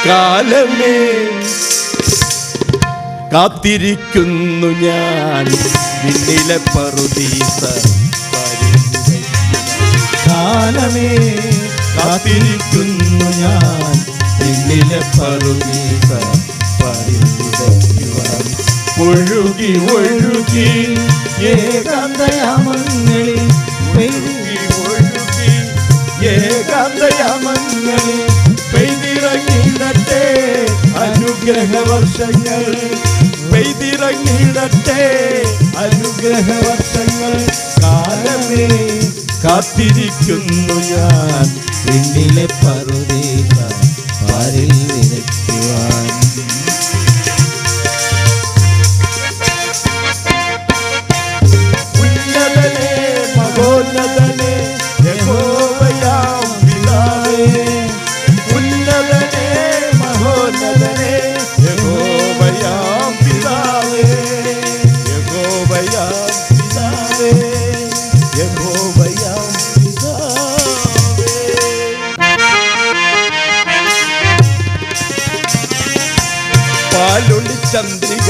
കാലമേ കാത്തിരിക്കുന്നു ഞാൻ വിണ്ണിലെ പറുദീസ. കാലമേ കാത്തിരിക്കുന്നു ഞാൻ വിണ്ണിലെ പറുദീസ പരിധിക്കുവാൻ. ഒഴുകി ഒഴുകി ഏകാന്തയാമങ്ങളിൽ ഒഴുകി ഏകാന്തയാമങ്ങളിൽ പെയ്തിറങ്ങിയിടട്ടെ അനുഗ്രഹവർഷങ്ങൾ. പെയ്തിറങ്ങിയിടട്ടെ അനുഗ്രഹവർഷങ്ങൾ. കാലമേ കാത്തിരിക്കുന്നു ഞാൻ വിണ്ണിലെ പറുദീസ പാരിൽ വിതയ്ക്കുവാൻ. ഉന്നതനേ മഹോന്നതനേ യഹോവയാം പിതാവേ. ഉന്നതനേ മഹോന്നതനേ യഹോവയാം പിതാവേ. യഹോവയാം പിതാവേ. യഹോവയാം പിതാവേ. പാലൊളി ചന്ദ്രിക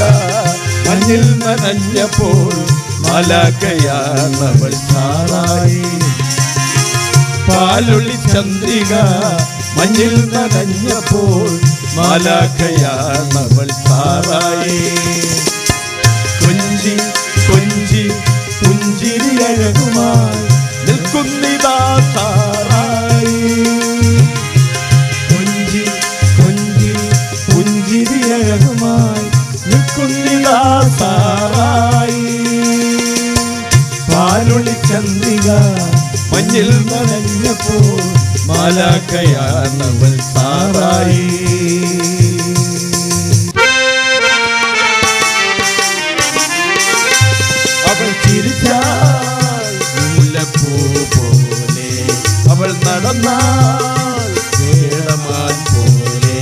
മഞ്ഞിൽ നനഞ്ഞപ്പോൾ മാലാഖയാണവൾ സാറായി. പാലൊളി ചന്ദ്രിക മഞ്ഞിൽ നനഞ്ഞപ്പോൾ മാലാഖയാണവൾ സാറായി. കൊഞ്ചി കൊഞ്ചി പുഞ്ചിരി അഴകുമായി നിൽക്കുന്നിതാ സാറായി. കൊഞ്ചി കൊഞ്ചി പുഞ്ചിരി അഴകുമായി നിൽക്കുന്നിതാ സാറായി. പാലൊളി ചന്ദ്രിക മഞ്ഞിൽ നനഞ്ഞപ്പോൾ മാലാഖയാണവൾ സാറായി. അവൾ ചിരിച്ചാൽ മുല്ലപ്പൂ പോലെ, അവൾ നടന്നാൽ വേളമാൻ പോലെ.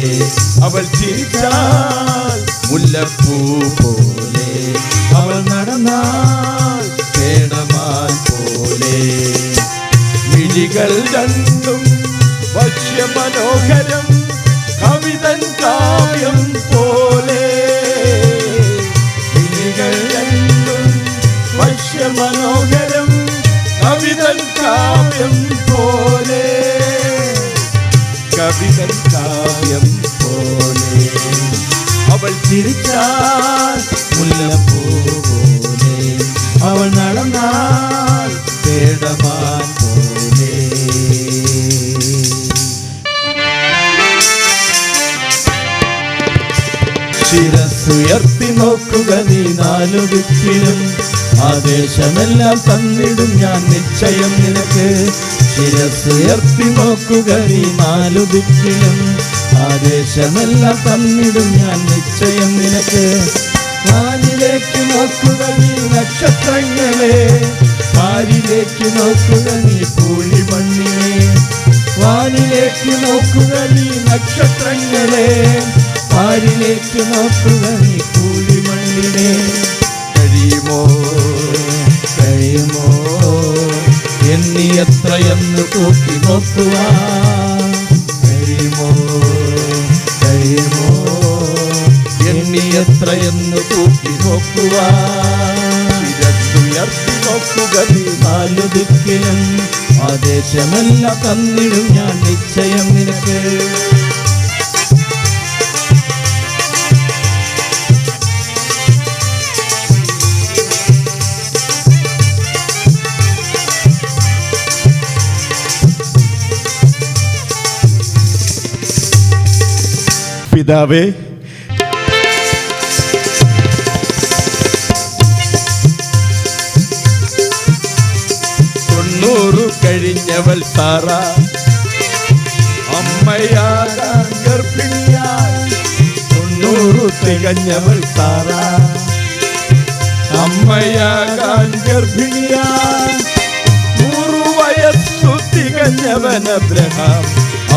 അവൾ ചിരിച്ചാൽ മുല്ലപ്പൂ പോലെ, അവൾ നടന്നാൽ വേളമാൻ പോലെ. മിഴികൾ രണ്ടും വശ്യമനോഹരം കവിതൻ കാവ്യം പോലെ. മിഴികൾ രണ്ടും വശ്യമനോഹരം കവിതൻ കാവ്യം പോലെ. കവിതൻ കാവ്യം പോലെ. അവൾ ചിരിച്ചാൽ മുല്ലപ്പൂ പോലെ, അവൾ നടന്നാൽ പേടമാൻ പോലെ. ശിരസ്സുയർത്തി നോക്കുക നീ നാലുദിക്കിലും, ആദേശമെല്ലാം തന്നിടും ഞാൻ നിശ്ചയം നിനക്ക്. ശിരസ്സുയർത്തി നോക്കുക നീ നാലുദിക്കിലും, ആദേശമെല്ലാം തന്നിടും ഞാൻ നിശ്ചയം നിനക്ക്. വാനിലേക്ക് നോക്കുക നീ നക്ഷത്രങ്ങളെ, പാരിലേക്ക് നോക്കുക നീ പൂഴിമണ്ണിനെ. വാനിലേക്ക് നോക്കുക നീ നക്ഷത്രങ്ങളെ, പാരിലേക്ക് നോക്കുക നീ പൂഴിമണ്ണിനെ. കഴിയുമോ കഴിയുമോ എന്നീ എത്രയെന്ന് തൂക്കി നോക്കുവാൻ. കഴിയുമോ കഴിയുമോ എന്നീ എത്രയെന്ന് തൂക്കി നോക്കുവാൻ. ശിരസ്സുയർത്തി നോക്കുക നീ നാലുദിക്കിലും, ആദേശമെല്ലാം തന്നിടും ഞാൻ നിശ്ചയം നിനക്ക്. പിതാവേ, 90 കഴിഞ്ഞവൾ സാറ അമ്മയാകാൻ ഗർഭിണിയായി. 90 തികഞ്ഞവൾ സാറ അമ്മയാകാൻ ഗർഭിണിയായി. 100 വയസ്സു തികഞ്ഞവൻ അബ്രഹാം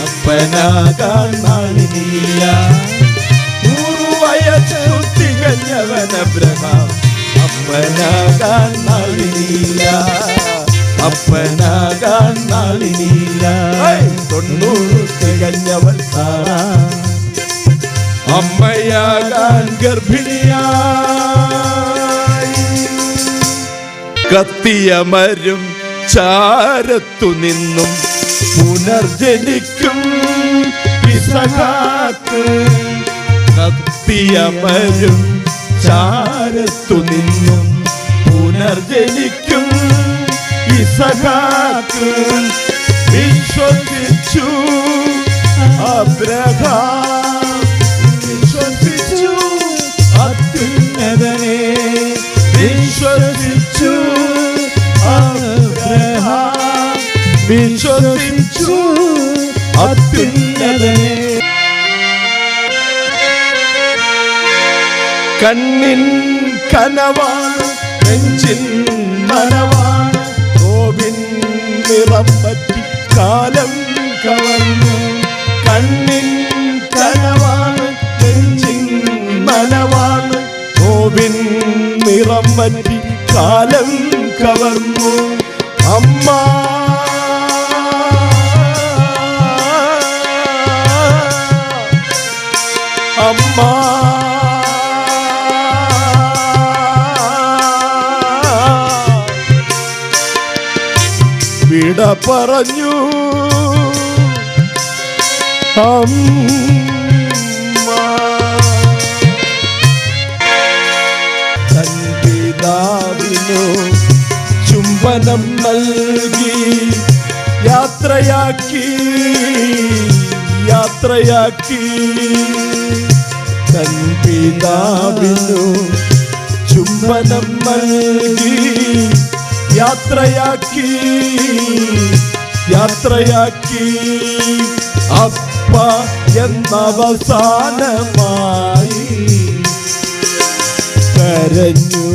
അപ്പനാകാൻ നാളിനില്ല. 100 വയസ്സു തികഞ്ഞവൻ അബ്രഹാം അപ്പനാകാൻ നാളിനില്ല. അപ്പനാകാൻ നാളിനില്ല. 90 തികഞ്ഞവൾ സാറ അമ്മയാകാൻ ഗർഭിണിയായി. കത്തിയമരും ചാരത്തു നിന്നും പുനർജനിക്കും ഇസഹാക്ക്. കത്തിയമരും ചാരത്തു നിന്നും പുനർജനിക്കും ഇസഹാക്ക്. വിശ്വസിച്ചു അബ്രഹാം, വിശ്വസിച്ചു അത്യുന്നതനെ, വിശ്വസിച്ചു അബ്രഹാം, വിശ്വസിച്ചു അത്യുന്നതനെ. കണ്ണിൻ കനവാണ്, നെഞ്ചിൻ മനവാണ്, നോവിൻ നിറം പറ്റി കാലം കവർന്നു. കണ്ണിൻ കനവാണ്, നെഞ്ചിൻ മനവാണ്, നോവിൻ നിറം പറ്റി കാലം കവർന്നു. അമ്മ അമ്മ വിട പറഞ്ഞു. അമ്മ തൻ പിതാവിനു ചുംബനം നൽകി യാത്രയാക്കി, യാത്രയാക്കി. തൻ പിതാവിനു ചുംബനം നൽകി യാത്രയാക്കി, യാത്രയാക്കി. അപ്പ എന്നവസാനമായി കരഞ്ഞു.